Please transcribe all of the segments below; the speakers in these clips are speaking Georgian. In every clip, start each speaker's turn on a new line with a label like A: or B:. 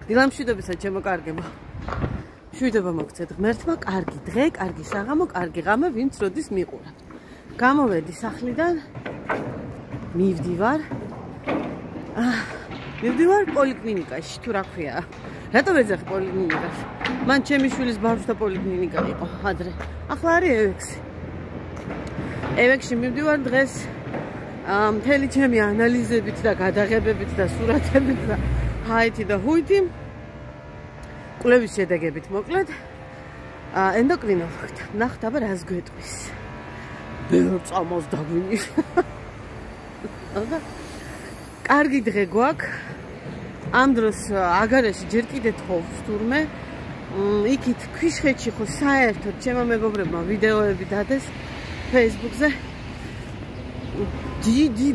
A: დილამშვიდობისა ჩემო კარგებო. მშვიდობა მოგცეთ ღმერთმა, კარგი დღე, კარგი საღამო, კარგი ღამე, ვინც როდის მიყურა. გამოვედი სახლიდან. მივდივარ პოლიკლინიკაში, თუ რა ქვია. რატო ვეძახ პოლიკლინიკაში? მან ჩემი შვილის ბავშვთა პოლიკლინიკა იყო ადრე. ახლა არის ევექსი. ევექსში მივდივარ დღეს მთელი ჩემი ანალიზებით და გადაღებებით და სურათებით და ჰაითი და ჰუითი კვლევის შედეგებით მოკლედ ენდოკრინოლოგთან ნახეთ აბა რას გვეტყვის. ბევრ წამოს დაგვინიშნა. კარგი დღე გვაქვს. ამ დროს აგარეში ჯერ კიდე თხოვს თურმე იქით ქვიშხეთში ხო საერთოდ ჩემო მეგობრებმა ვიდეოები დადეს Facebook-ზე. დიდი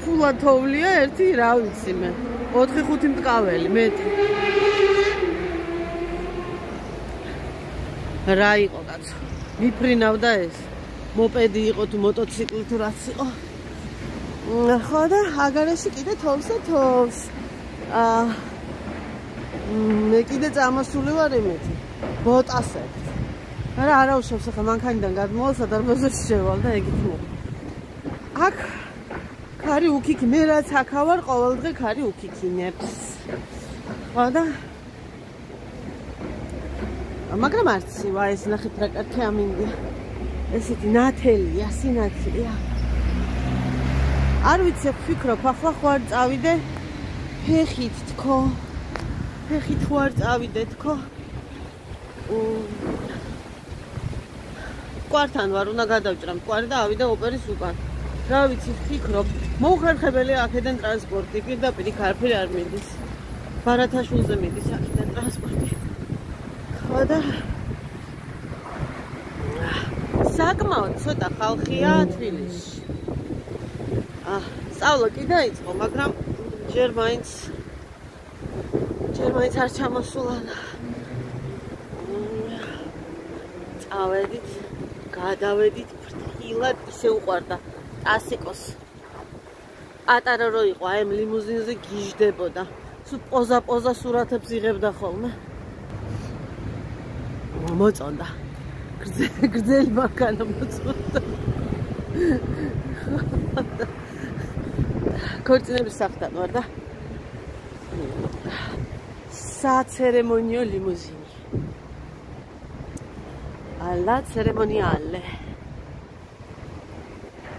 A: ფულა თოვლია ერთი რა ვიცი მე 4-5 მტკაველი მეტი რა იყო კაცო მიფრინავდა ეს მოპედი იყო თუ მოტოციკლი თუ რაც იყო ხო და აგარეში კიდე თოვს მე კიდე წამოსული ვარ იმეთი ბოტასად არა უშავს ახლა მანქანიდან გადმოვალ სადარბაზოში შევალ და ეგით მოდი აქ ქარი უკიკი მე რაც აქა ვარ ყოველდღე ქარი უკიკინებს ხო და მაგრამ არც ვა ეს ნახეთ რა კარტი ამინდია ესეთი ნათელია სინათლია არ ვიცი ვფიქრობ ახლა ხوار წავიდე ფეხით თქო ფეხით ხوار წავიდე თქო კვართან ვარ უნდა გადავჭრა მკვარი და ავიდე ოპერის უკან რა ვიცი ვფიქრობ მოუხერხებელია აქედან ტრანსპორტი პირდაპირ იქ არაფერი არ მიდის ბარათაშვილზე მიდის აქედან ტრანსპორტი ხო და საკმაოდ ცოტა ხალხია თბილისში სწავლა კი დაიწყო მაგრამ ჯერ მაინც არ ჩამოსულა წავედით გადავედით ფრთხილად ისე უყვარდა ტასიკოს პატარა რო იყო აი ლიმუზინზე გიჟდებოდა სულ პოზა სურათებს იღებდა ხოლმე მოწონდა გრძელი მანქანა მოწონდა ქორწინების სახლთან ვარ და საცერემონიო ლიმუზინი ალა ცერემონიალე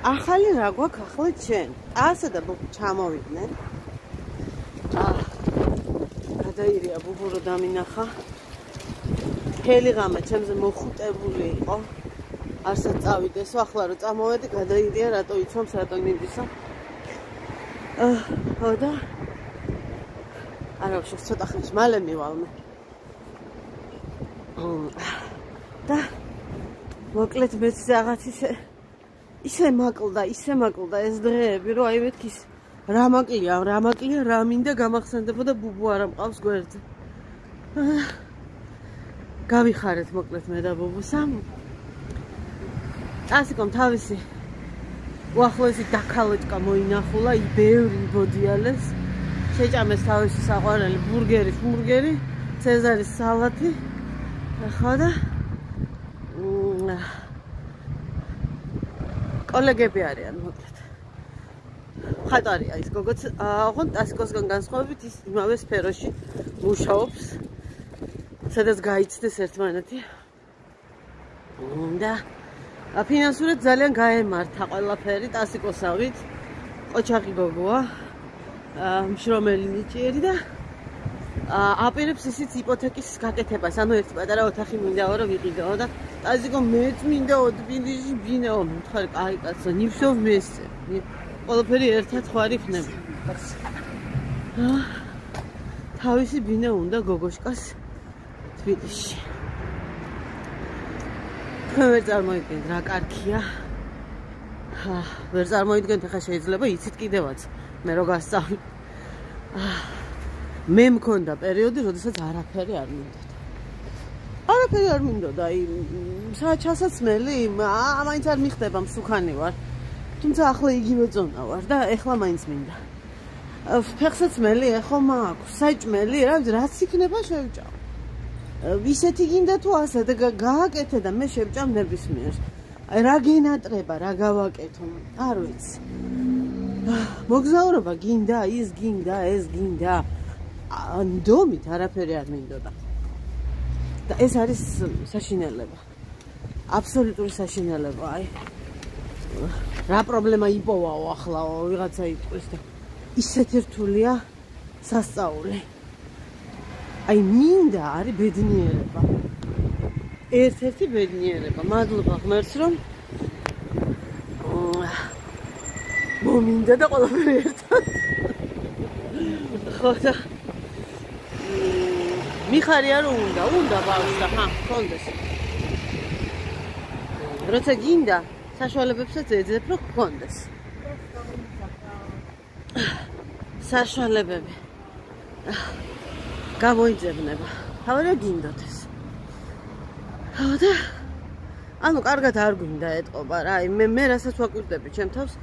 A: ახალი რა გვაქვს ახლა ჩვენ ასა და ჩამოვიდნენ გადაირია ბუბუ რო დამინახა მთელი ღამე ჩემზე მოხუტებული იყო არსაც წავიდესო ახლა რო წამოვედი გადაირია რატო იცვამს რატო მიდისა ხო და არა ვშო ცოტა ხანში მალე მივალმე და მოკლედ მეც რაღაც ისე მაკლდა ეს დღეები რომ აი მეთქის რა მაკლია რა მინდა გამახსენდებოდა ბუბუ არა მყავს გვერდზე გავიხარეთ მოკლედ მე და ბუბუსამ ტასიკომ თავისი უახლოესი დაქალოჭკა მოინახულა ბევრი ბოდიალეს შეჭამეს თავისი საყვარელი ბურგერი ცეზარის სალათი ხო და კოლეგები არიან მოკლედ ხატარია ის გოგოც ოღონდ ტასიკოსგან განსხვავებით ის იმავე სფეროში მუშაობს სადაც გაიცდეს ერთმანეთი და ფინანსურად ძალიან გაემართა ყველაფერი ტასიკოსავით ყოჩაღი გოგოა მშრომელი ნიჭიერი და აპირებს ისიც იპოთეკის გაკეთებას ანუ ერთი პატარა ოთახი მინდაო რომ ვიყიდაო და ტასიკო მეც მინდაო თბილისში ბინაო მითხარ კაი კაცო ნიფშოვ მესწე ყველაფერი ერთად ხوار იქნება თავისი ბინა უნდა გოგოშკას თბილისში თქვენ ვერ წარმოიდგენთ რა კარგია ვერ წარმოიდგენთ ახლა შეიძლება იცით კიდევაც მე რო გასწავლი მე მქონდა პერიოდი როდესაც არაფერი არ მინდოდა აი ჩასაცმელი მაინც არ მიხდება მსუქანი ვარ თუმცა ახლა იგივე წონა ვარ და ეხლა მაინც მინდა ფეხსაცმელი ეხო მაქვს, საჭმელი, რაც იქნება შევჭამ. ისეთი გინდა თუ ასე და გააკეთე და მე შევჭამ ნებისმიერს. აი რა გენატრება, რა გავაკეთო, არ ვიცი. მოგზაურობა გინდა, ის გინდა, ეს გინდა. ნდომით არაფერი არ მინდოდა. და ეს არის საშინელება. აბსოლუტური საშინელება, აი. რა პრობლემა იპოვაო ახლა ვიღაცა იტყვის და ისეთი რთულია სასწაული. აი მინდა არის ბედნიერება. ერთ-ერთი ბედნიერება. მადლობა ღმერთს რომ მომინდა და ყველაფერი ერთად. ხო და მიხარია რომ უნდა ბავშვს და გქონდეს. როცა გინდა საშუალებებსაც ეძებ რომ გქონდეს. საშუალებები გამოიძებნება. თავი გინდოდეს. ხო და ანუ კარგად არ გვინდა ეთყობა რა. მე რასაც ვაკვირდები ჩემ თავს.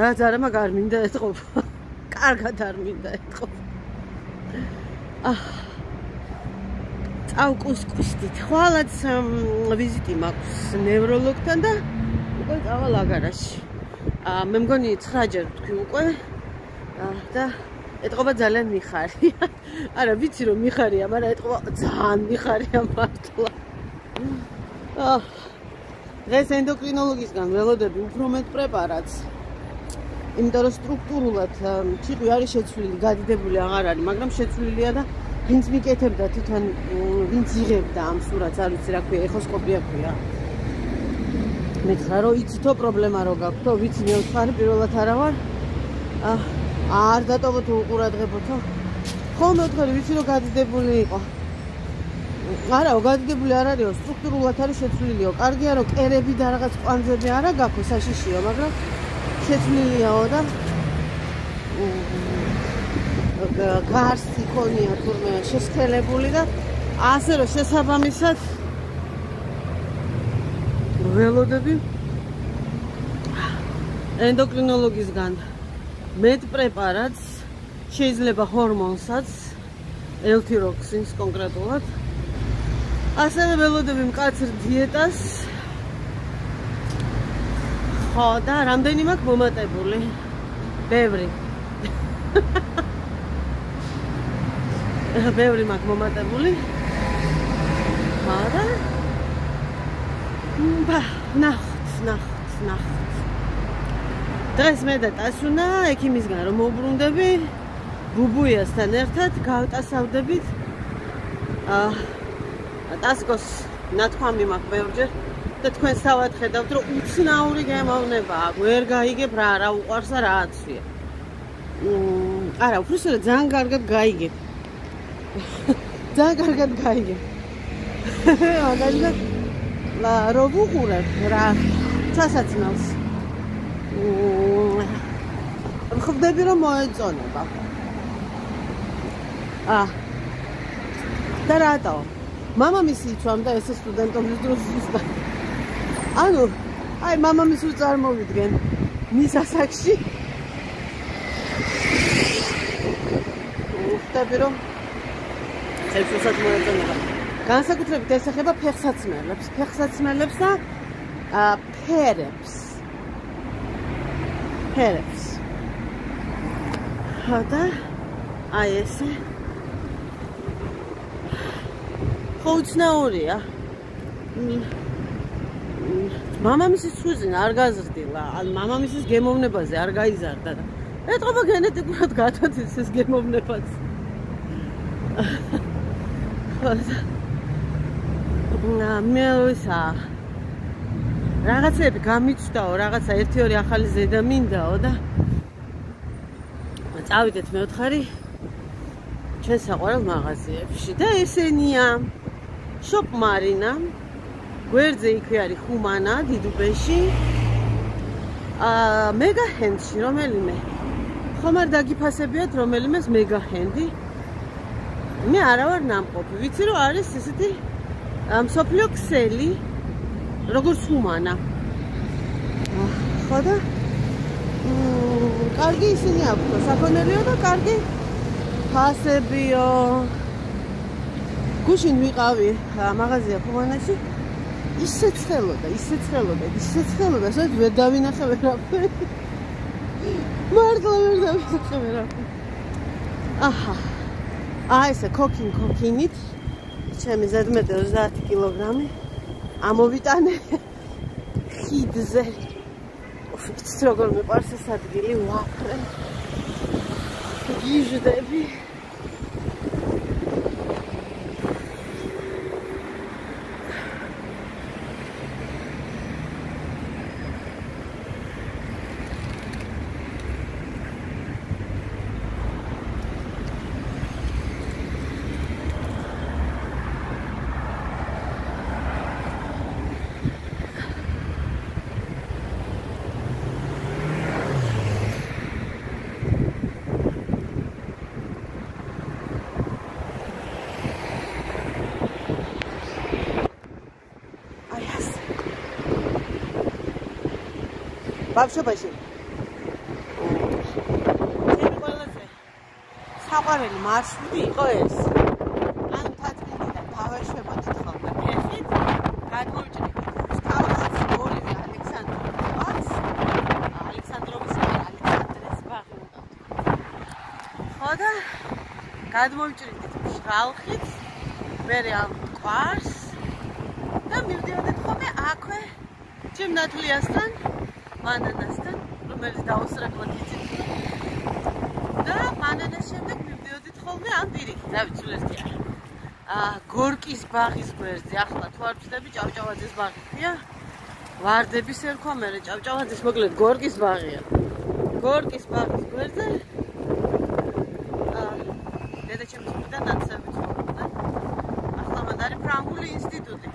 A: რაც არა მაგ არ მინდა ეთყობა. კარგად არ მინდა ეთყობა. წავკუსკუსდით. ხვალაც ვიზიტი მაქვს ნევროლოგთან და უკვე წავალ აგარაში. მე მგონი 9-ჯერ ვთქვი უკვე და ეთყობა ძალიან მიხარია. არა ვიცი რომ მიხარია, მაგრამ ეთყობა ძალიან მიხარია მართლა. დღეს ენდოკრინოლოგისგან ველოდები უფრო მეტ პრეპარატს. იმიტომ რომ სტრუქტურულად ჭიყვი არის შეცვლილი, გადიდებული აღარ არის, მაგრამ შეცვლილია და ვინც მიკეთებდა თვითონ ვინც იღებდა ამ სურათს, არ ვიცი რა ქვია, ეხოსკოპია ქვია. მითხრა რომ იცითო პრობლემა რო გაქვთო, ვიცი მე ვთხარი პირველად არა ვარ. არ დატოვოთ უყურადღებოთო. ხოლმე ვთხარი ვიცი რომ გადიდებული იყო. არაო, გადიდებული არ არისო, სტრუქტურულად არის შეცვლილიო. კარგია რომ კერები და რაღაც კვანძები არა გაქვთ, საშიშიო, მაგრამ შეცვლილიაო და გარსი ქონია თურმე შესქელებული და ასე რომ შესაბამისად ველოდები ენდოკრინოლოგისგან მეტ პრეპარატს, შეიძლება ჰორმონსაც, ელთიროქსინს კონკრეტულად. ასევე ველოდები მკაცრ დიეტას. ხო და რამდენი მაქვს მომატებული? ბევრი. ბევრი მაქვს მომატებული. ხო და ნახოთ. დღეს მე და ტასუნა ექიმისგან რომ მოვბრუნდები, ბუბუიასთან ერთად გავტასავდებით. ტასკოს ნათქვამი მაქვს ბევრჯერ და თქვენს თავად ხედავთ რომ უცნაური გემოვნება აქვს. ვერ გაიგებ რა უყვარს და რა აცვია. არა, უბრალოდ ძალიან კარგად გაიგებ. ძალიან კარგად გაიგებ. მაგალითად რო ვუყურებ რა ჩასაცმელს. ხვდები რომ მოეწონება. და რატო? მამამისი იცვამდა ესე სტუდენტობის დროს ზუსტად. ანუ, აი მამამის რო წარმოვიდგენ მის ასაკში. ხვდები რომ ცეცხლსაც მოეწონება. განსაკუთრებით ეს ეხება ფეხსაცმელებს და ფერებს. და აი ესე ხო უცნაურია. მამამისის ცუძინა არ გაზრდილა, ან მამამისის გემოვნებაზე არ გაიზარდა და ეთყობა გენეტიკურად გათვათის ეს გემოვნებაც. მე ვისა რაღაცები გამიცდაო, რაღაცა 1-2 ახალი ზედა მინდაო და წავიდეთ მეოთხარი ჩვენ საყვარელ მაღაზიებში და ესენია შოპ მარინა, გვერდზე იქვე არის ხუმანა, დიდუბეში, მეგა ჰენდში რომელიმე ხომ არ დაგიფასებიათ რომელიმეს მეგა ჰენდი. მე არა ვარ ნამყოფი, ვიცი რომ არის ესეთი მსოფლიო ქსელი, როგორც ხუმანა. ხო და კარგი ისინი აქვს, საქონელიო და კარგი ფასებიო. გუშინ ვიყავი მაღაზია ხუანაში. ისე ცხელოდა, სადაც ვერ დავინახე ვერაფერი. მართლა ვერ დავინახე ვერაფერი. აჰა. ესა კოკინით ჩემი ზედმეტი 30 კილოგრამი ამოვიტანე ხიდზე. იცით როგორ მიყვარს ეს ადგილი, ვაფრე. გიჟდები. ბავშვობაში ჩემი ყველაზე საყვარელი მარშრუტი იყო ეს. ანუ თათბინიდან დავეშვებოდით ხოლმე ფეხით, გადმოვიჭრით რუსთავას, ორივე ალექსანდროვის ალექსანდრეს ბაღი უნდა. ხო და გადმოვიჭრით მშრალხით, მერე ამ მყარს და მივდიოდით ხოლმე აქვე ჩემ ნათლიასთან მანანასთან, რომელიც დაუსრებლად იცით. და მანანას შემდეგ მივდიოდით ხოლმე ამ პირიქით, რა ვიცი, ერთი არა. გორკის ბაღის გვერდზე, ახლა თუ არ ვწდები, ჭავჭავაძის ბაღი ქვია. ვარდების ერქვა, მერე ჭავჭავაძის, მოკლედ გორკის ბაღია. გორკის ბაღის გვერდზე დედაჩემის მხრიდან ნაცვლად ცხოვრობდა. ახლა მან არის ფრანგული ინსტიტუტი.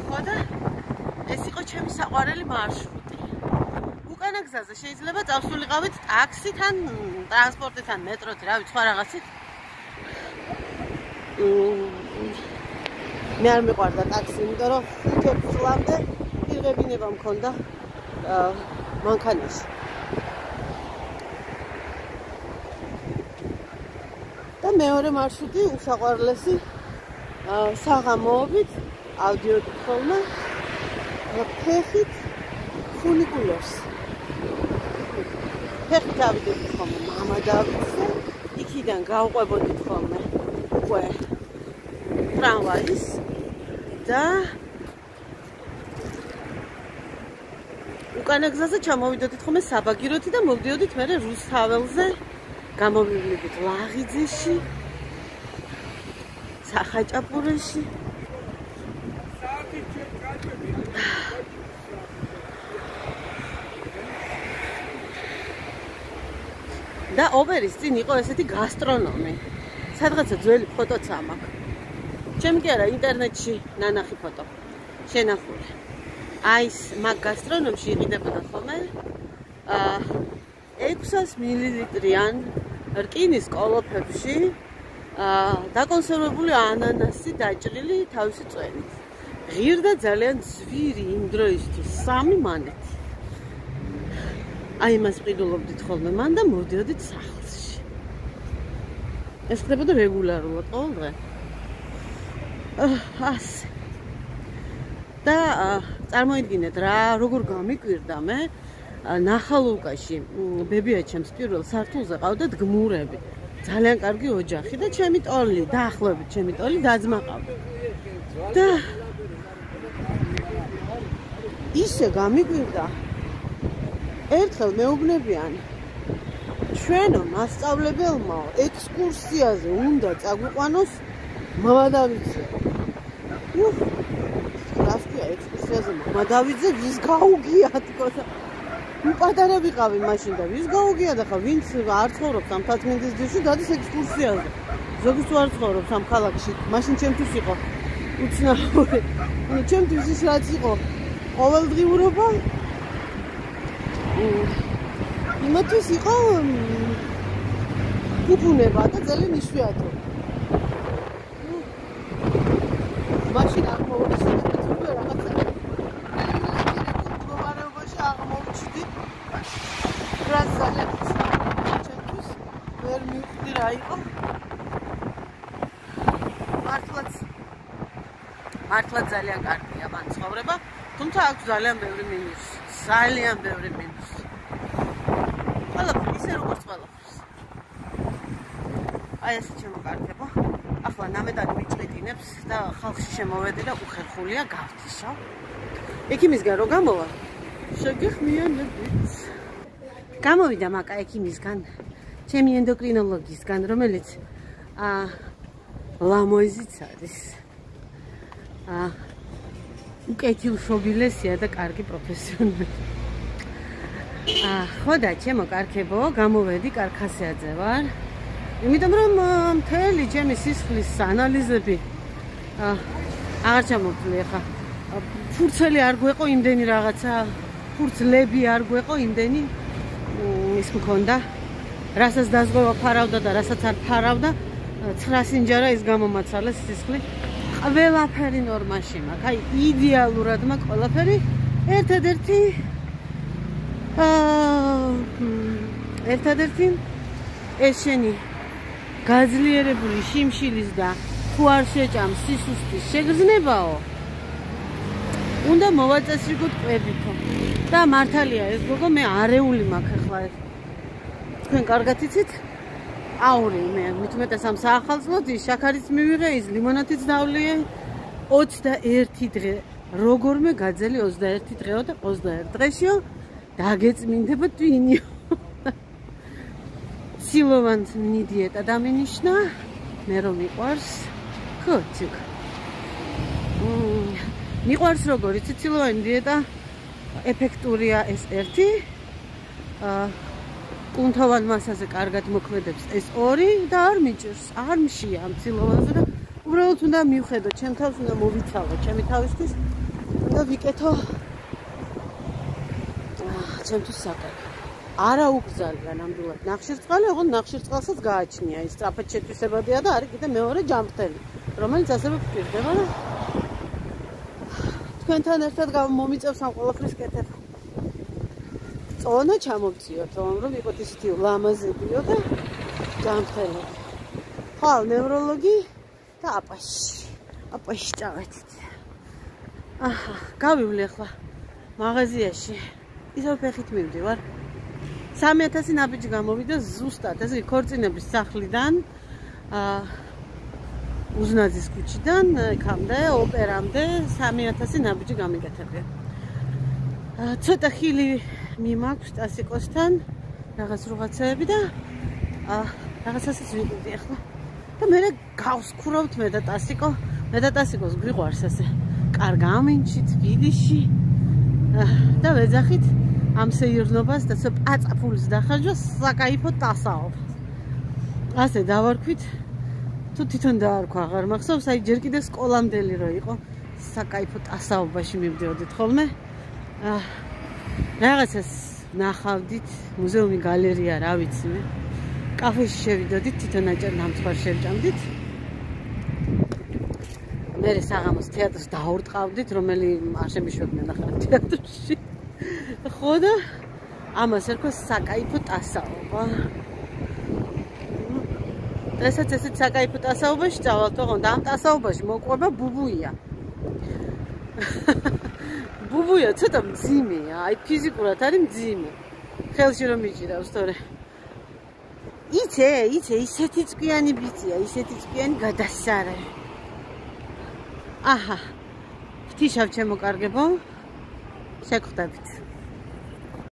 A: ხო და ეს იყო ჩემი საყვარელი მარშრუტი. უკანა გზაზე შეიძლება წავსულიყავით ტაქსით ან ტრანსპორტით ან მეტროთი, რა ვიცი, სხვა რაღაცით. მე არ მიყვარდა ტაქსი, იმიტომ რომ 5 წლამდე პირღებინება მქონდა მანქანაში. და მეორე მარშრუტი უსაყვარლესი საღამოობით ავდიოდით ხოლმე ფეხით ფუნიკულერს. ფეხით ავიდოდით ხოლმე მამადავითზე, იქიდან გავყვებოდით ხოლმე უკვე ტრამვაის და უკანა გზაზე ჩამოვიდოდით ხოლმე საბაგიროთი და მოვდიოდით მერე რუსთაველზე, გამოვივლიდით ლაღიძეში, სახაჭაპურეში. და ობერის წინ იყო ესეთი გასტრონომი. სადღაცა ძველი ფოტოც ამაქვს. ჩემი კი არა, ინტერნეტში ნანახი ფოტო. შენახული. ეს მაგ გასტრონომში იყიდებოდა ხოლმე 600 მილilitrიან რკინის კოლოფებში დაკონსერვებული ანანასი დაჭრილი თავისი წვენით. ღირდა ძალიან ძვირი იმ დროისთვის 3 მანეთი. იმას ვყიდულობდით ხოლმე მან და მოვდიოდით სახლში. ეს ხდებოდა რეგულარულად ყოველ დღე. ასე. და წარმოიდგინეთ რა, როგორ გამიკვირდა მე ნახალულკაში ბებიაჩემს პირველ სართულზე ყავდათ გმურები. ძალიან კარგი ოჯახი და ჩემი ტოლი, დაახლოებით ჩემი ტოლი დაძმა ყავდა. და ისე გამიკვირდა. ერთხელ მეუბნებიან ჩვენო მასწავლებელმაო ექსკურსიაზე უნდა წაგვიყვანოს მამადავითზე. რას ქვია ექსკურსიაზე მამადავითზე ვის გაუგია თქო და პატარა ვიყავი მაშინ და ვის გაუგია და ხა ვინც არ ცხოვრობს ამ თათმინდის ძირში დადის ექსკურსიაზე. ზოგი თუ არ ცხოვრობს ამ ქალაქში, მაშინ ჩემთვის იყო უცნაური. ჩემთვის ის რაც იყო ყოველდღიურობა იმათვის იყო გუბუნება და ძალიან იშვიათო. მაშინ არ მოვიცი რაღაცა მდგომარეობაში აღმოჩნდა მივხვდი რა იყო. მართლაც ძალიან კარგია მან ცხოვრება, თუმცა აქვს ძალიან ბევრი მინუსი. ძალიან ბევრი მინუსი. ყველაფერი ისე როგორც ყველაფერს. აი ესე შემოკარგება. ახლა ნამედად მიჭრიდინებს და ხალხში შემოვედი და უხერხულია გავთიშო. ექიმისგან რო გამოვა, შეგეხმიანებით. გამოვიდა მაკა ექიმისგან, ჩემი ენდოკრინოლოგისგან, რომელიც ლამოიზიც არის. უკეთი უშობილესია და კარგი პროფესიონალი. ხო და შემოკარგებო, გამოვედი კარქასიაძე ვარ. იმიტომ რომ მთელი ჩემი სისხლის ანალიზები აღარ ჩამოვთვლი ახლა. ფურცელი არ გვეყო იმდენი რაღაცა, ფურცლები არ გვეყო იმდენი ის მქონდა. რასაც დაზღვევა ფარავდა და რასაც არ ფარავდა, 9 სინჯარა ის გამომაცალეს სისხლი. ყველაფერი ნორმაში მაქვს. აი იდეალურად მაქვს ყველაფერი. ერთადერთი ეს შენი გაძლიერებული შიმშილის და თუ არ შეჭამს სისუსტის შეგრძნებაო. უნდა მოვაწესრიგოთ კვებითო. და მართალია ეს გოგო მე არეული მაქვს ახლა. თქვენ კარგად იცით? აური მე მithumetes am საახალწლოდ ის შაქარიც მივიღე, ის ლიმონადიც დავლიე 21 დღე. როგორმე გაძელი 21 დღეო და 21 დღეშიო დაგეწმინდება ტვინიო. სილოვანი დიეტა დამინიშნა, მე რომ მიყვარს. ხო, ციკ. მიყვარს როგორ იცი სილოვანი დიეტა ეფექტურია ეს ერთი. კუნთოვან მასაზე კარგად მოქმედებს ეს ორი და არ მიჭირს, არ მშია ამ სილოვანზე და უბრალოდ უნდა მივხედო, ჩემ თავს უნდა მოვიცალო, ჩემი თავისთვის უნდა ვიკეთო ჩემთვის საკარგო. არა უგზალია ნამდვილად ნახშირწყალი, ოღონდ ნახშირწყალსაც გააჩნია ის სწრაფად შეტვისებადია და არის კიდე მეორე ჯამრთელი, რომელიც ასევე გვჭირდება და თქვენთან ერთად მომიწევს ამ ყველაფრის კეთება. წონა ჩამოვწიოთ, რომ იყოთ ისეთი ლამაზებიო და ჯამრთელები. ხვალ ნევროლოგი და აპაში წავედით. აჰა, გავივლი ახლა მაღაზიაში. ისევ ფეხით მივდივარ. 3000 ნაბიჯი გამოვიდა ზუსტად, ესე ქორწინების სახლიდან, უზნაძის ქუჩიდან, იქამდე, ოპერამდე 3000 ნაბიჯი გამიგეთებია. ცოტა ხილი მიმაქვს ტასიკოსთან, რაღაცეები და რაღაცასაც ვიყიდი ახლა. და მე გავსქურავთ მე და ტასიკოს გვიყვარს ასე. კარგ ამინჩი, თბილისში და ვეძახით ამ სეირნობას და პაწაფულს დახარჯვა საკაიფო ტასაობას. ასე დავარქვით. თუ თვითონ დაარქვა აღარ მახსოვს, აი ჯერ კიდე სკოლამდელი რო იყო, საკაიფო ტასაობაში მივდიოდით ხოლმე. რაღაცას ნახავდით, მუზეუმი, გალერეა, რა ვიცი მე. კაფეში შევიდოდით, თვითონ აჭარ ნამცხვარ შევჭამდით. მე საღამოს თეატრს დაურტყავდით, რომელი არ შემიშვებდნენ ახლა თეატრში. ხო და ამას ერქვა საკაიფო ტასაობა. დღესაც ესეთ საკაიფო ტასაობაში წავალთ, ოღონდ ამ ტასაობაში მოყვება ბუბუია. ბუბუია ცოტა მძიმეა, აი ფიზიკურად არის მძიმე. ხელში რომ მიჭირავს თორე. იცე, ისეთი წვიანი ბიჭია, ისეთი წვიანი გადასარევი. აჰა. ფთიშავ ჩემო კარგებო. შეგხვდებით.